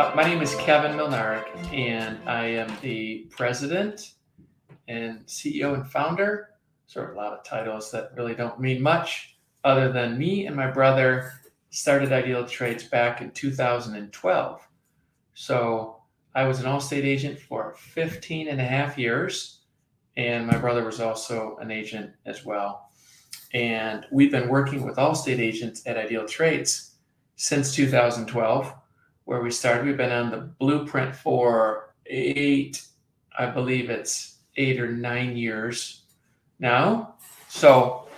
My name is Kevin Mlynarek, and I am the president and CEO and founder. Sort of a lot of titles that really don't mean much, other than me and my brother started Ideal Trades back in 2012. So I was an Allstate agent for 15 and a half years, and my brother was also an agent as well. And we've been working with Allstate agents at Ideal Trades since 2012, where we started. We've been on the blueprint for I believe it's 8 or 9 years now. So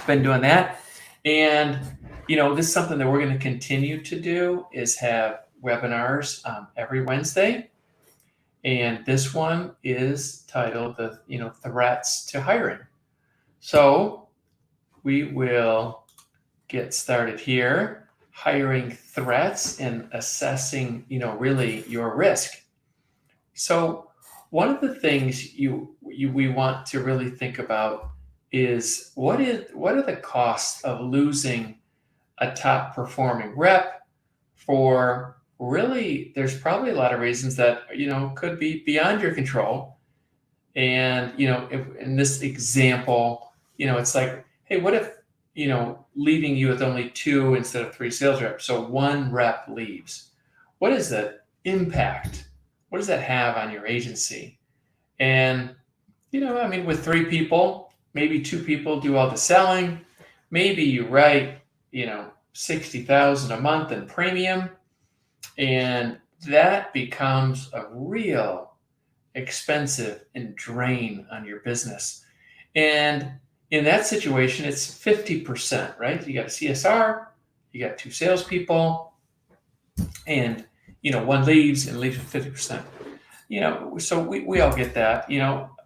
been doing that. And, this is something that we're going to continue to do is have webinars every Wednesday. And this one is titled the, threats to hiring. So we will get started here. Hiring threats and assessing, really your risk. So one of the things we want to really think about is what are the costs of losing a top performing rep for really, there's probably a lot of reasons that, could be beyond your control. And, if, in this example, it's like, hey, what if, leaving you with only 2 instead of 3 sales reps. So 1 rep leaves. What is the impact? What does that have on your agency? And, with 3 people, maybe 2 people do all the selling. Maybe you write, $60,000 a month in premium. And that becomes a real expensive and drain on your business. And in that situation, it's 50%, right? You got a CSR, you got 2 salespeople, and 1 leaves and leaves with 50%. So we all get that.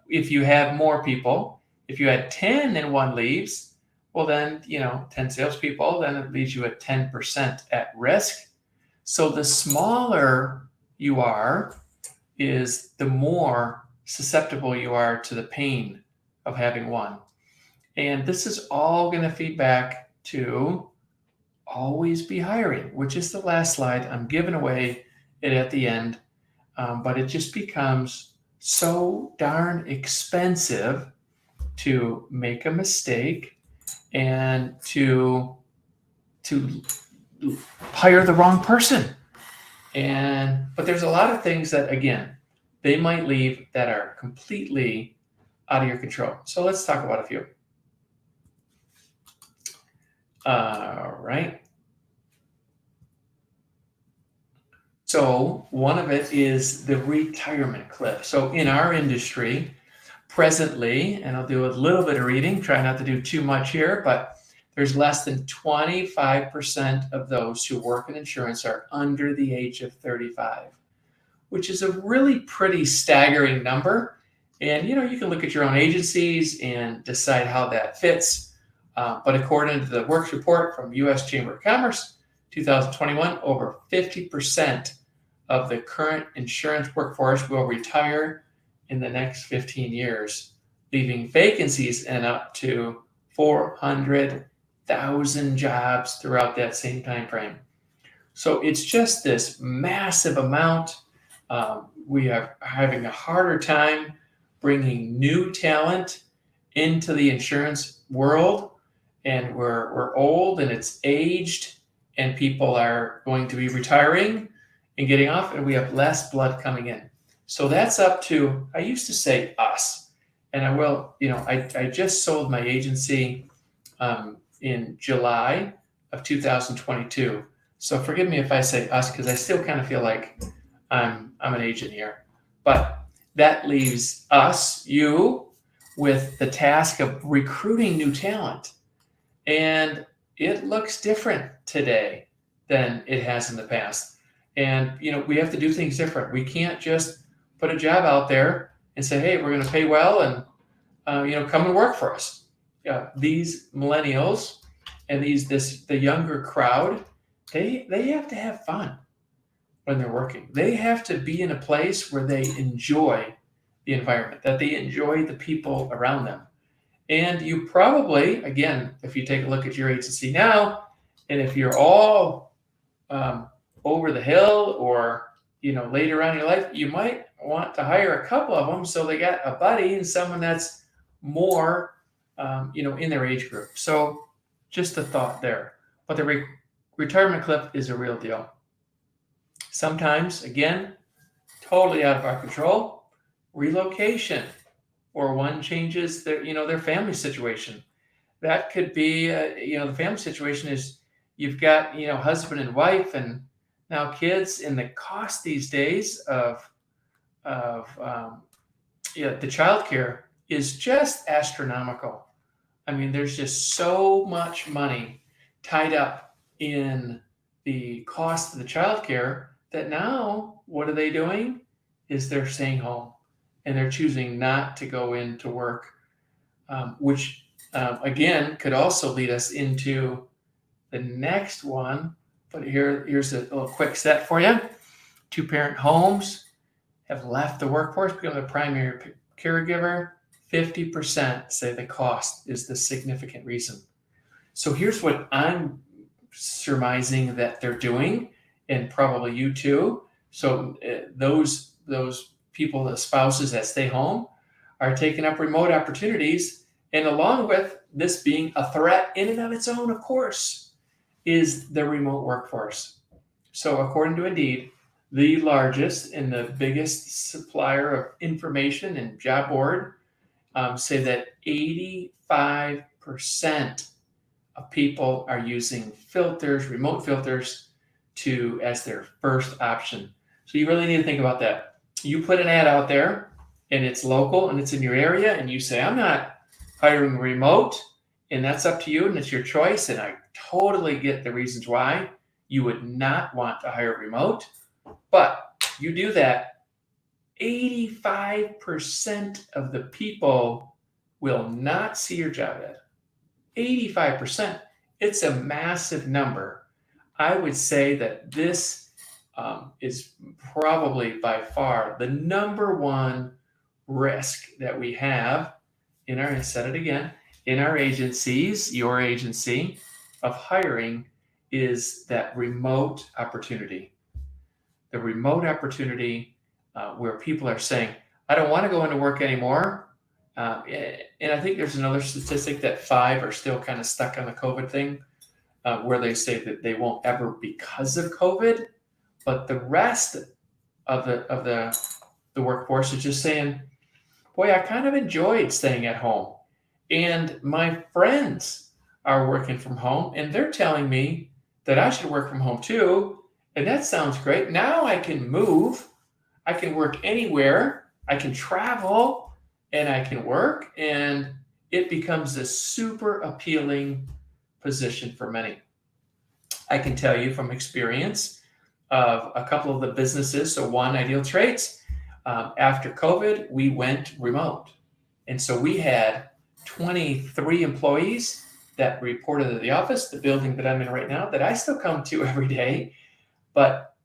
If you have more people, if you had 10 and 1 leaves, well then 10 salespeople, then it leaves you at 10% at risk. So the smaller you are, is the more susceptible you are to the pain of having 1. And this is all going to feed back to always be hiring, which is the last slide. I'm giving away it at the end, but it just becomes so darn expensive to make a mistake and to hire the wrong person. But there's a lot of things that, again, they might leave that are completely out of your control. So let's talk about a few. All right. So one of it is the retirement cliff. So in our industry, presently, and I'll do a little bit of reading, try not to do too much here, but there's less than 25% of those who work in insurance are under the age of 35, which is a really pretty staggering number. And, you can look at your own agencies and decide how that fits. But according to the Works Report from U.S. Chamber of Commerce, 2021, over 50% of the current insurance workforce will retire in the next 15 years, leaving vacancies in up to 400,000 jobs throughout that same time frame. So it's just this massive amount. We are having a harder time bringing new talent into the insurance world. And we're old and it's aged, and people are going to be retiring and getting off, and we have less blood coming in. So that's up to, I used to say us, and I will, I just sold my agency in July of 2022. So forgive me if I say us, because I still kind of feel like I'm an agent here. But that leaves us, you, with the task of recruiting new talent. And it looks different today than it has in the past. And, we have to do things different. We can't just put a job out there and say, hey, we're going to pay well and, come and work for us. These millennials and the younger crowd, they have to have fun when they're working. They have to be in a place where they enjoy the environment, that they enjoy the people around them. And you probably, again, if you take a look at your agency now, and if you're all over the hill or, later on in your life, you might want to hire a couple of them so they got a buddy and someone that's more, in their age group. So just a thought there. But the retirement cliff is a real deal. Sometimes, again, totally out of our control, relocation, or one changes their family situation. That could be, the family situation is you've got, husband and wife and now kids, and the cost these days of the childcare is just astronomical. I mean, there's just so much money tied up in the cost of the childcare that now what are they doing? Is they're staying home and they're choosing not to go into work, which again could also lead us into the next one. But here's a little quick set for you. Two-parent homes have left the workforce, become the primary caregiver. 50% say the cost is the significant reason. So here's what I'm surmising that they're doing, and probably you too. So those people, the spouses that stay home, are taking up remote opportunities, and along with this being a threat in and of its own, of course, is the remote workforce. So according to Indeed, the largest and the biggest supplier of information and job board, say that 85% of people are using filters, remote filters, as their first option. So you really need to think about that. You put an ad out there and it's local and it's in your area, and you say, I'm not hiring remote, and that's up to you and it's your choice. And I totally get the reasons why you would not want to hire remote, but you do that, 85% of the people will not see your job ad. 85%. It's a massive number. I would say that this is probably by far the number one risk that we have in our, I said it again, in our agencies, your agency, of hiring, is that remote opportunity. The remote opportunity where people are saying, I don't want to go into work anymore. And I think there's another statistic that 5 are still kind of stuck on the COVID thing, where they say that they won't ever because of COVID, but the rest of the workforce is just saying, boy, I kind of enjoyed staying at home. And my friends are working from home and they're telling me that I should work from home too. And that sounds great. Now I can move. I can work anywhere. I can travel and I can work. And it becomes a super appealing position for many. I can tell you from experience of a couple of the businesses. So one, Ideal Traits, after COVID, we went remote. And so we had 23 employees that reported to the office, the building that I'm in right now, that I still come to every day. But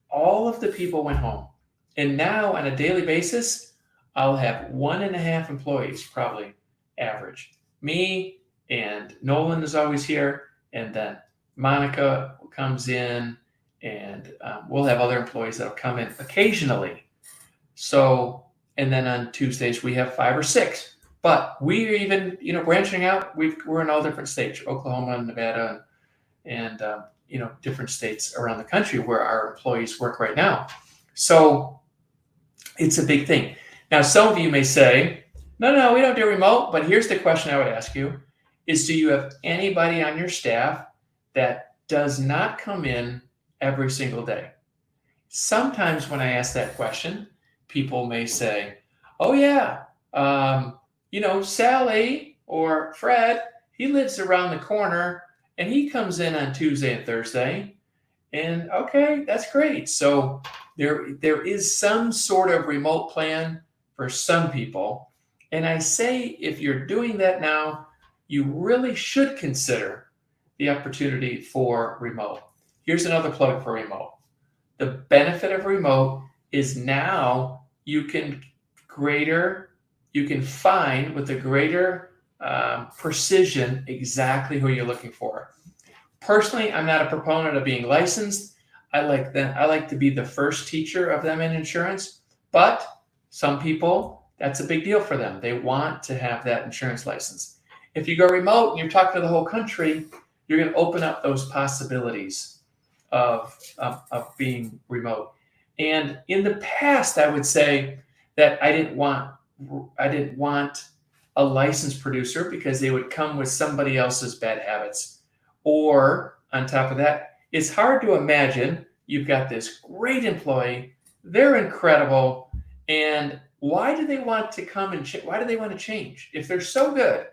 all of the people went home. And now on a daily basis, I'll have 1.5 employees, probably average. Me and Nolan is always here. And then Monica comes in, and we'll have other employees that'll come in occasionally. So, and then on Tuesdays, we have 5 or 6. But we're even, branching out. We're in all different states, Oklahoma and Nevada, and different states around the country where our employees work right now. So it's a big thing. Now, some of you may say, no, we don't do remote. But here's the question I would ask you is, do you have anybody on your staff that does not come in every single day? Sometimes when I ask that question, people may say, oh, yeah, Sally or Fred, he lives around the corner and he comes in on Tuesday and Thursday. And okay, that's great. So there is some sort of remote plan for some people. And I say, if you're doing that now, you really should consider the opportunity for remote. Here's another plug for remote. The benefit of remote is now you can find with a greater precision exactly who you're looking for. Personally, I'm not a proponent of being licensed. I like them. I like to be the first teacher of them in insurance, but some people, that's a big deal for them. They want to have that insurance license. If you go remote and you're talking to the whole country, you're going to open up those possibilities of being remote. And in the past, I would say that I didn't want a licensed producer because they would come with somebody else's bad habits. Or on top of that, it's hard to imagine you've got this great employee, they're incredible, and why do they want to come and why do they want to change? If they're so good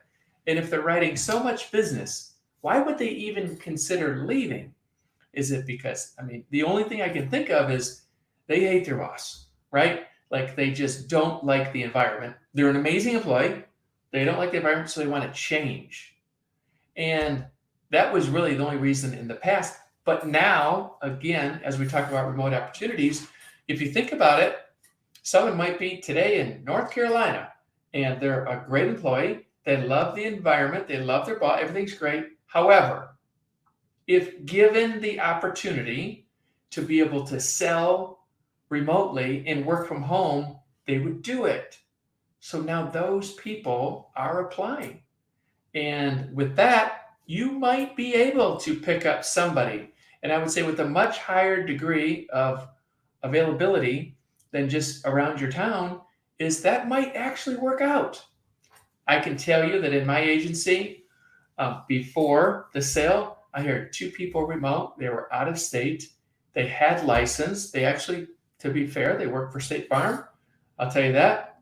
and if they're writing so much business, why would they even consider leaving? Is it because, I mean, the only thing I can think of is they hate their boss, right? Like they just don't like the environment. They're an amazing employee. They don't like the environment, so they want to change. And that was really the only reason in the past. But now, again, as we talk about remote opportunities, if you think about it, someone might be today in North Carolina and they're a great employee. They love the environment. They love their boss. Everything's great. However, if given the opportunity to be able to sell remotely and work from home, they would do it. So now those people are applying. And with that, you might be able to pick up somebody. And I would say with a much higher degree of availability than just around your town, is that might actually work out. I can tell you that in my agency, before the sale, I hired 2 people remote. They were out of state. They had license. They actually, to be fair, they worked for State Farm. I'll tell you that.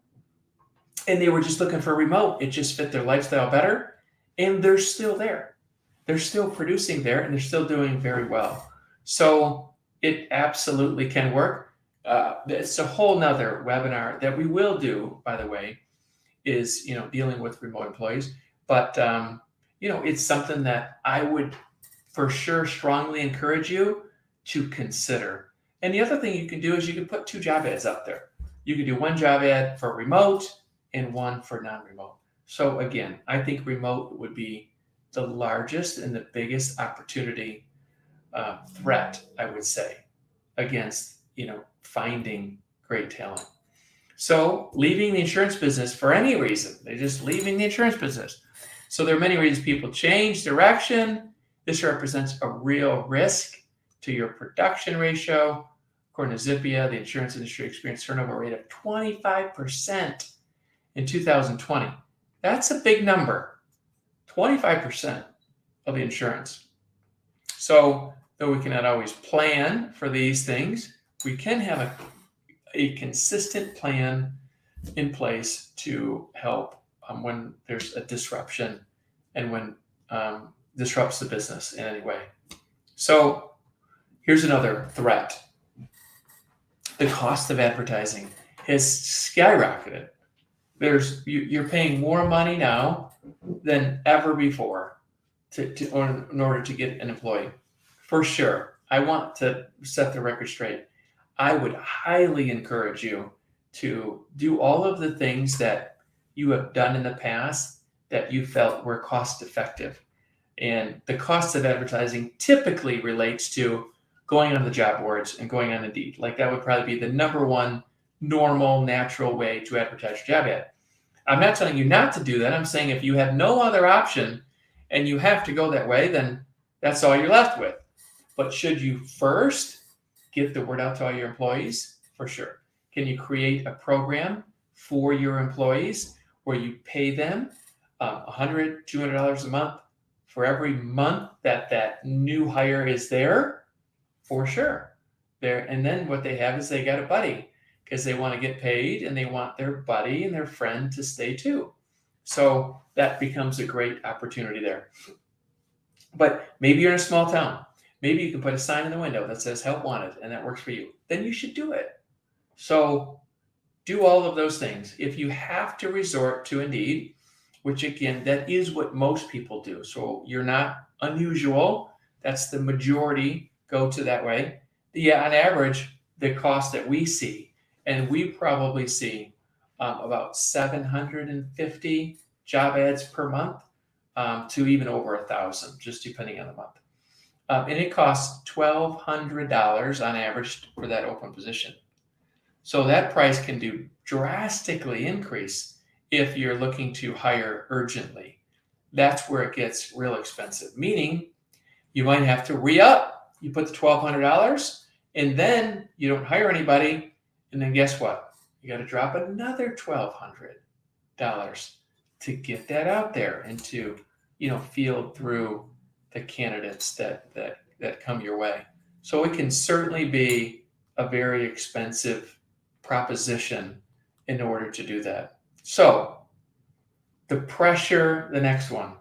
And they were just looking for remote. It just fit their lifestyle better. And they're still there. They're still producing there and they're still doing very well. So it absolutely can work. It's a whole nother webinar that we will do, by the way, is, dealing with remote employees. But, it's something that I would for sure strongly encourage you to consider. And the other thing you can do is you can put 2 job ads up there. You can do 1 job ad for remote and 1 for non-remote. So again, I think remote would be the largest and the biggest opportunity threat, I would say, against, finding great talent. So leaving the insurance business for any reason, they're just leaving the insurance business. So there are many reasons people change direction. This represents a real risk to your production ratio. According to Zippia, the insurance industry experienced turnover rate of 25% in 2020. That's a big number, 25% of the insurance. So though we cannot always plan for these things, we can have a consistent plan in place to help when there's a disruption and when disrupts the business in any way. So here's another threat. The cost of advertising has skyrocketed. You're paying more money now than ever before in order to get an employee. For sure. I want to set the record straight. I would highly encourage you to do all of the things that you have done in the past that you felt were cost effective. And the cost of advertising typically relates to going on the job boards and going on Indeed. Like that would probably be the number one normal, natural way to advertise your job ad. I'm not telling you not to do that. I'm saying if you have no other option and you have to go that way, then that's all you're left with. But should you first get the word out to all your employees? For sure. Can you create a program for your employees where you pay them $100, $200 a month for every month that new hire is there? For sure. And then what they have is they got a buddy because they want to get paid and they want their buddy and their friend to stay too. So that becomes a great opportunity there. But maybe you're in a small town. Maybe you can put a sign in the window that says help wanted and that works for you. Then you should do it. So do all of those things. If you have to resort to Indeed, which again, that is what most people do. So you're not unusual. That's the majority go to that way. Yeah, on average, the cost that we see, and we probably see about 750 job ads per month to even over 1,000, just depending on the month. And it costs $1,200 on average for that open position. So that price can do drastically increase if you're looking to hire urgently. That's where it gets real expensive, meaning you might have to re-up. You put the $1,200 and then you don't hire anybody. And then guess what? You got to drop another $1,200 to get that out there and to, field through the candidates that come your way. So it can certainly be a very expensive proposition in order to do that. So the next one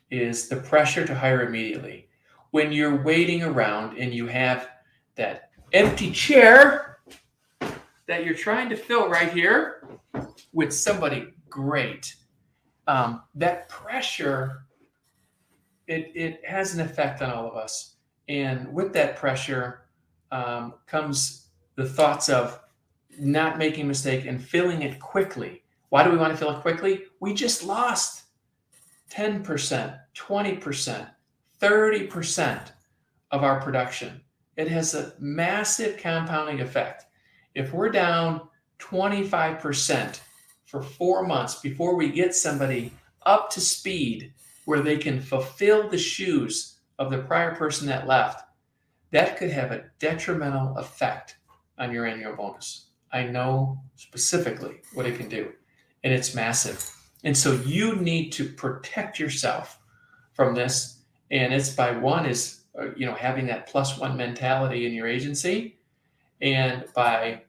is the pressure to hire immediately. When you're waiting around and you have that empty chair that you're trying to fill right here with somebody great, that pressure, it has an effect on all of us. And with that pressure comes the thoughts of not making a mistake and filling it quickly. Why do we want to fill it quickly? We just lost 10%, 20%, 30% of our production. It has a massive compounding effect. If we're down 25% for 4 months before we get somebody up to speed where they can fulfill the shoes of the prior person that left, that could have a detrimental effect on your annual bonus. I know specifically what it can do, and it's massive. And so you need to protect yourself from this. And it's by one is, having that +1 mentality in your agency. And by,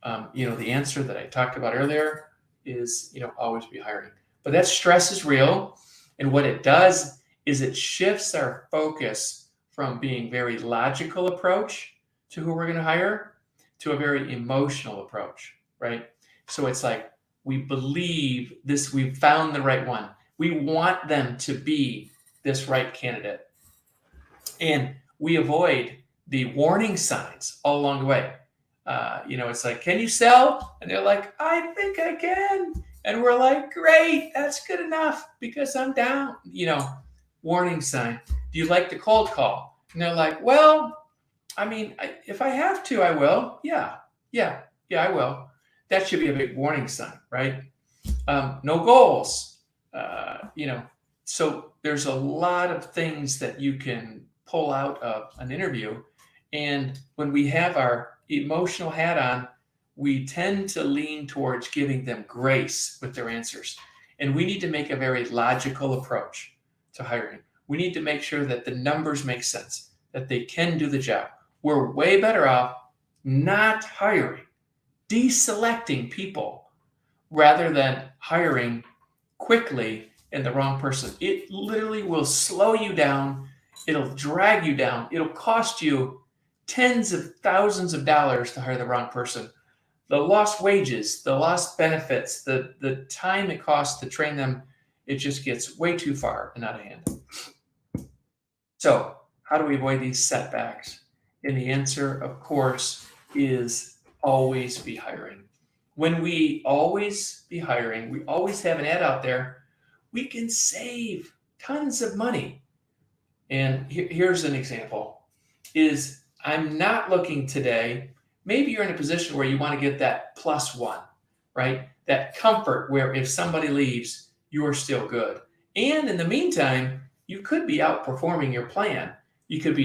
the answer that I talked about earlier is, always be hiring. But that stress is real. And what it does is it shifts our focus from being very logical approach to who we're going to hire to a very emotional approach, right? So it's like, we believe this, we've found the right one. We want them to be this right candidate. And we avoid the warning signs all along the way. It's like, can you sell? And they're like, I think I can. And we're like, great, that's good enough because I'm down. Warning sign. Do you like the cold call? And they're like, well, if I have to, I will. Yeah, I will. That should be a big warning sign, right? No goals. So there's a lot of things that you can pull out of an interview. And when we have our emotional hat on, we tend to lean towards giving them grace with their answers. And we need to make a very logical approach to hiring. We need to make sure that the numbers make sense, that they can do the job. We're way better off not hiring, deselecting people rather than hiring quickly and the wrong person. It literally will slow you down. It'll drag you down. It'll cost you tens of thousands of dollars to hire the wrong person. The lost wages, the lost benefits, the time it costs to train them, it just gets way too far and out of hand. So how do we avoid these setbacks? And the answer, of course, is always be hiring. When we always be hiring, we always have an ad out there, we can save tons of money. And here's an example, is I'm not looking today, maybe you're in a position where you want to get that +1, right? That comfort where if somebody leaves, you're still good. And in the meantime, you could be outperforming your plan. You could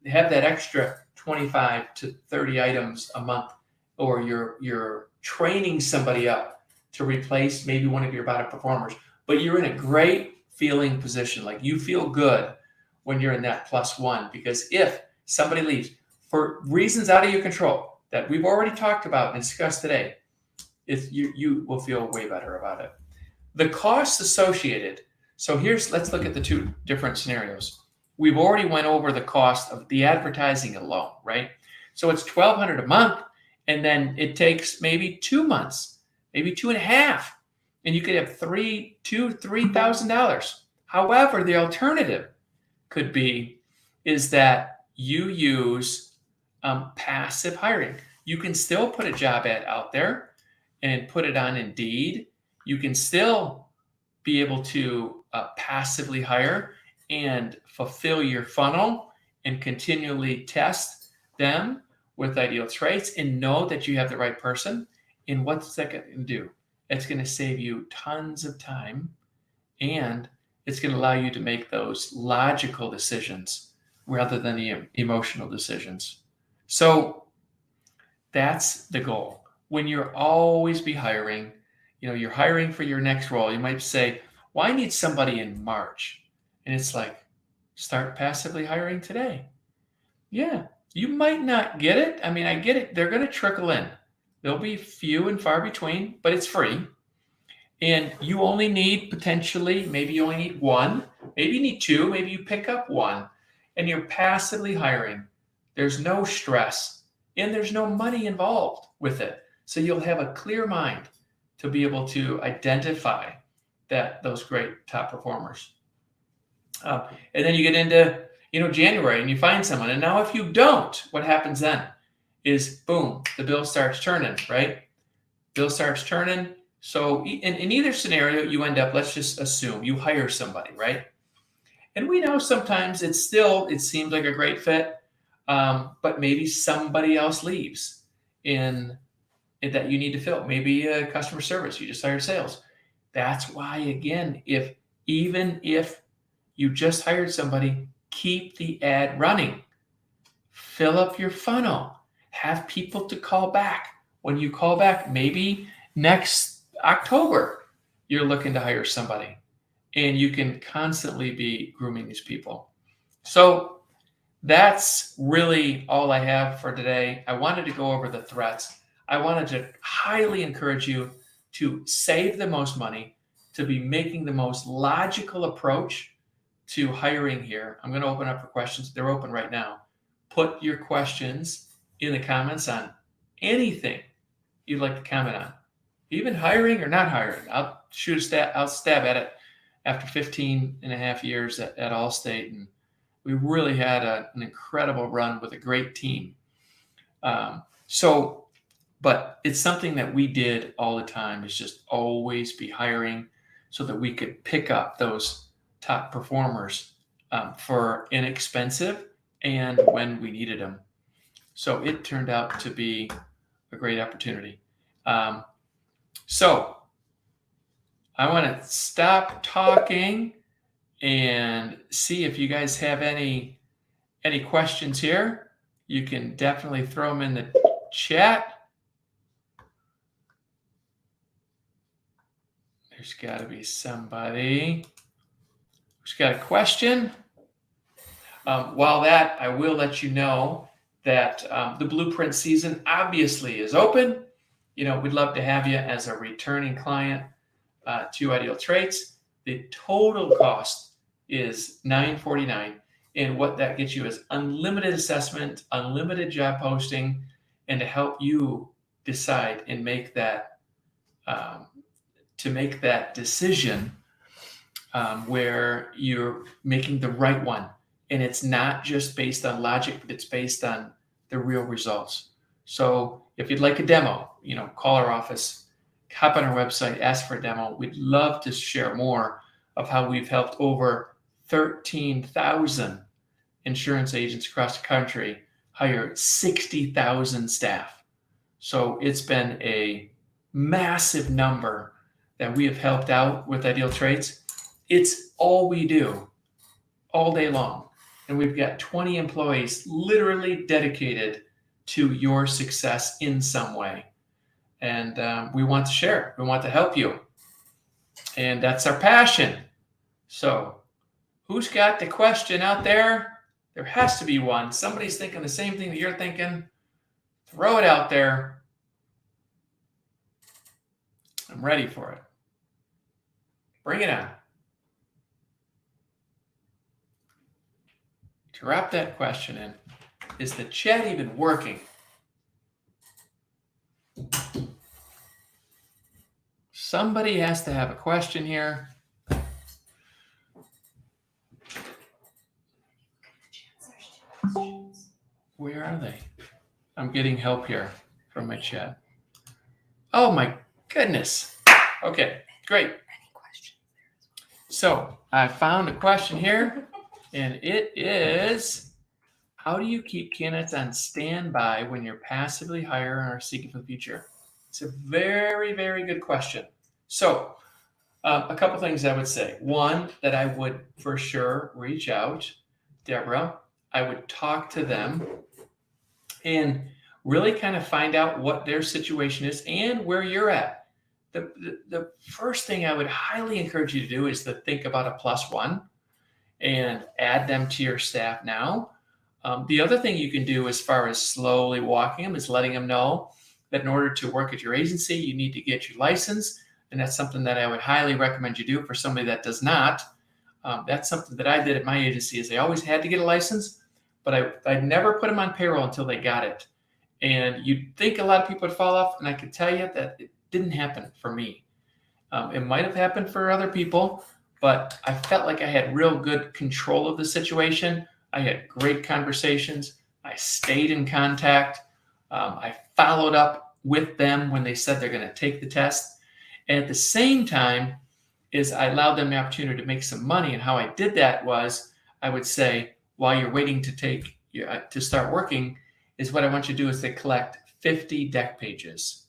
have that extra 25 to 30 items a month, or you're training somebody up to replace maybe one of your bottom performers, but you're in a great feeling position. Like you feel good when you're in that +1, because if somebody leaves for reasons out of your control that we've already talked about and discussed today, you will feel way better about it. The costs associated. So let's look at the two different scenarios. We've already went over the cost of the advertising alone, right? So it's $1,200 a month, and then it takes maybe 2 months, maybe 2.5, and you could have $3,000. However, the alternative could be is that you use passive hiring. You can still put a job ad out there and put it on Indeed. You can still be able to passively hire and fulfill your funnel and continually test them with ideal traits and know that you have the right person. And what's that going to do? It's going to save you tons of time, and it's going to allow you to make those logical decisions rather than the emotional decisions. So that's the goal. When you're always be hiring, you're hiring for your next role, you might say, well, I need somebody in March. And it's like, start passively hiring today. Yeah, you might not get it. I mean, I get it. They're going to trickle in. They'll be few and far between, but it's free. And you only need potentially, maybe you only need one, maybe you need two, maybe you pick up one, and you're passively hiring. There's no stress and there's no money involved with it. So you'll have a clear mind to be able to identify those great top performers. And then you get into January and you find someone. And now if you don't, what happens then is boom, the bill starts turning, right? Bill starts turning. So in either scenario, you end up, let's just assume you hire somebody, right? And we know sometimes it seems like a great fit, but maybe somebody else leaves in that you need to fill. Maybe customer service, you just hired sales. That's why, again, even if you just hired somebody, keep the ad running. Fill up your funnel. Have people to call back. When you call back, maybe next October, you're looking to hire somebody. And you can constantly be grooming these people. So that's really all I have for today. I wanted to go over the threats. I wanted to highly encourage you to save the most money, to be making the most logical approach to hiring here. I'm going to open up for questions. They're open right now. Put your questions in the comments on anything you'd like to comment on, even hiring or not hiring. I'll stab at it after 15 and a half years at Allstate. And we really had an incredible run with a great team. But it's something that we did all the time, is just always be hiring so that we could pick up those top performers for inexpensive and when we needed them. So it turned out to be a great opportunity. So I want to stop talking and see if you guys have any questions here. You can definitely throw them in the chat. There's got to be somebody who's got a question. While that, I will let you know that the Blueprint season obviously is open. We'd love to have you as a returning client to Ideal Traits. The total cost is $949, and what that gets you is unlimited assessment, unlimited job posting, and to help you decide and make that decision where you're making the right one. And it's not just based on logic, but it's based on the real results. So if you'd like a demo, call our office, hop on our website, ask for a demo. We'd love to share more of how we've helped over 13,000 insurance agents across the country hire 60,000 staff. So it's been a massive number that we have helped out with Ideal Traits. It's all we do all day long. And we've got 20 employees literally dedicated to your success in some way. And we want to share. We want to help you. And that's our passion. So who's got the question out there? There has to be one. Somebody's thinking the same thing that you're thinking. Throw it out there. I'm ready for it. Bring it on. Drop that question in. Is the chat even working? Somebody has to have a question here. Where are they? I'm getting help here from my chat. Oh my goodness. Okay, great. So I found a question here, and it is, How do you keep candidates on standby when you're passively hiring or seeking for the future? It's a very, very good question. So, a couple things I would say. One, that I would for sure reach out, Deborah. I would talk to them and really kind of find out what their situation is and where you're at. The first thing I would highly encourage you to do is to think about a plus one and add them to your staff now. The other thing you can do as far as slowly walking them is letting them know that in order to work at your agency, you need to get your license. And that's something that I would highly recommend you do for somebody that does not. That's something that I did at my agency is they always had to get a license, but I'd never put them on payroll until they got it. And you'd think a lot of people would fall off, and I can tell you that it didn't happen for me. It might have happened for other people, but I felt like I had real good control of the situation. I had great conversations. I stayed in contact. I followed up with them when they said they're going to take the test. And at the same time, is I allowed them the opportunity to make some money. And how I did that was I would say, while you're waiting to start working, is what I want you to do is to collect 50 deck pages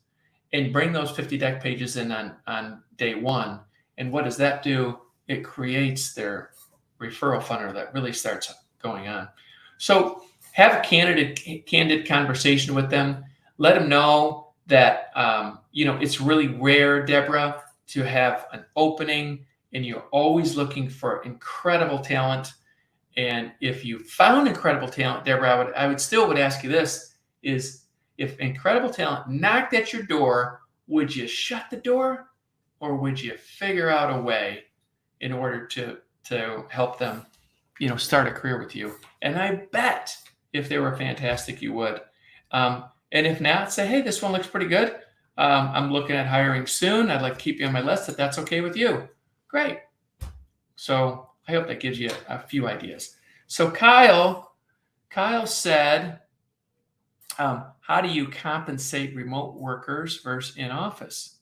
and bring those 50 deck pages in on day one. And what does that do? It creates their referral funnel that really starts going on. So have a candid conversation with them. Let them know that it's really rare, Deborah, to have an opening, and you're always looking for incredible talent. And if you found incredible talent, Deborah, I would still ask you this: is if incredible talent knocked at your door, would you shut the door, or would you figure out a way in order to help them, start a career with you? And I bet if they were fantastic, you would. And if not, say, hey, this one looks pretty good. I'm looking at hiring soon. I'd like to keep you on my list if that's okay with you. Great. So I hope that gives you a few ideas. So Kyle said, how do you compensate remote workers versus in office?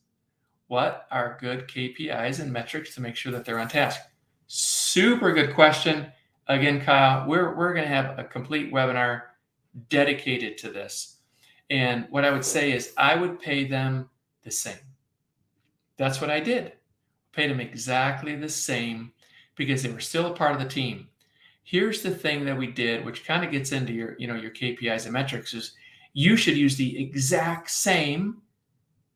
What are good KPIs and metrics to make sure that they're on task? Super good question. Again, Kyle, we're going to have a complete webinar dedicated to this. And what I would say is I would pay them the same. That's what I did. Paid them exactly the same because they were still a part of the team. Here's the thing that we did, which kind of gets into your KPIs and metrics, is you should use the exact same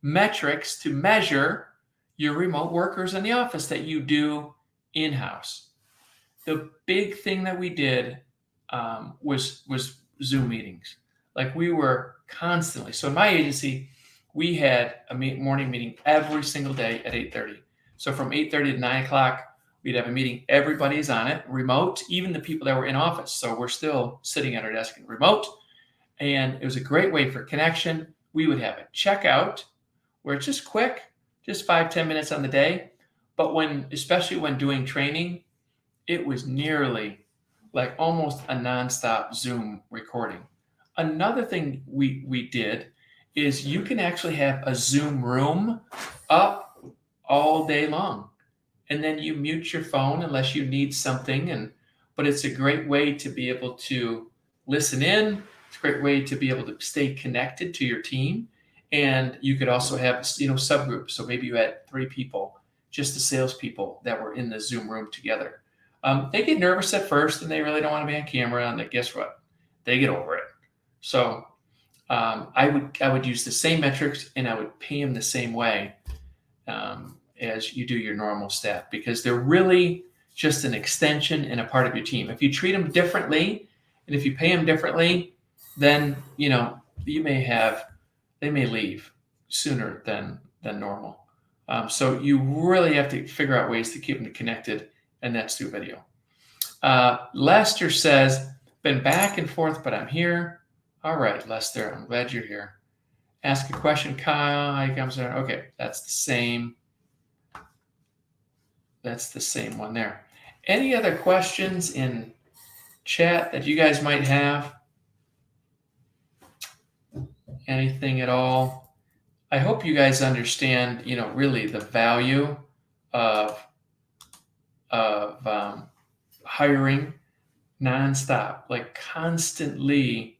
metrics to measure your remote workers in the office that you do in-house. The big thing that we did was Zoom meetings. Like we were constantly. So in my agency, we had a morning meeting every single day at 8:30. So from 8:30 to 9 o'clock, we'd have a meeting. Everybody's on it, remote, even the people that were in office. So we're still sitting at our desk and remote. And it was a great way for connection. We would have a checkout where it's just quick, just 5-10 minutes on the day. But especially when doing training, it was nearly like almost a nonstop Zoom recording. Another thing we did is you can actually have a Zoom room up all day long. And then you mute your phone unless you need something. But it's a great way to be able to listen in. It's a great way to be able to stay connected to your team. And you could also have, subgroups. So maybe you had 3 people, just the salespeople that were in the Zoom room together. They get nervous at first and they really don't want to be on camera. And guess what? They get over it. So I would use the same metrics and I would pay them the same way as you do your normal staff, because they're really just an extension and a part of your team. If you treat them differently and if you pay them differently, then they may leave sooner than normal. So you really have to figure out ways to keep them connected, and that's through video. Lester says, been back and forth, but I'm here. All right, Lester, I'm glad you're here. Ask a question, Kyle. Okay, that's the same. That's the same one there. Any other questions in chat that you guys might have? Anything at all? I hope you guys understand, really the value of hiring nonstop, like constantly,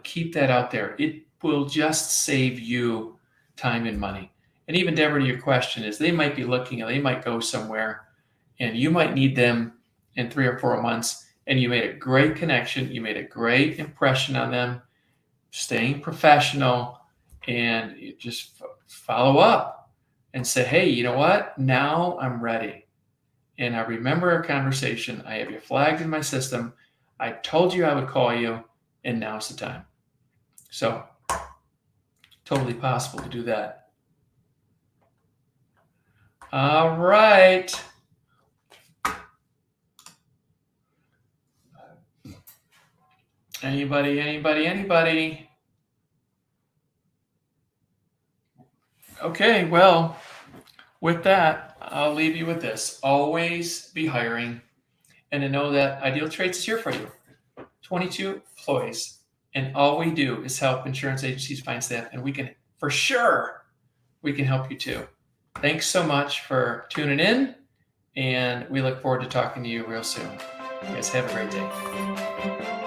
keep that out there. It will just save you time and money. And even Deborah, to your question is they might be looking, they might go somewhere and you might need them in 3 or 4 months. And you made a great connection. You made a great impression on them, staying professional, and you just follow up and say, hey, you know what? Now I'm ready. And I remember our conversation. I have you flagged in my system. I told you I would call you, and now's the time. So, totally possible to do that. All right. Anybody? Okay, well, with that, I'll leave you with this. Always be hiring, and to know that Ideal Traits is here for you. 22 employees, and all we do is help insurance agencies find staff, and we can help you too. Thanks so much for tuning in, and we look forward to talking to you real soon. You guys have a great day.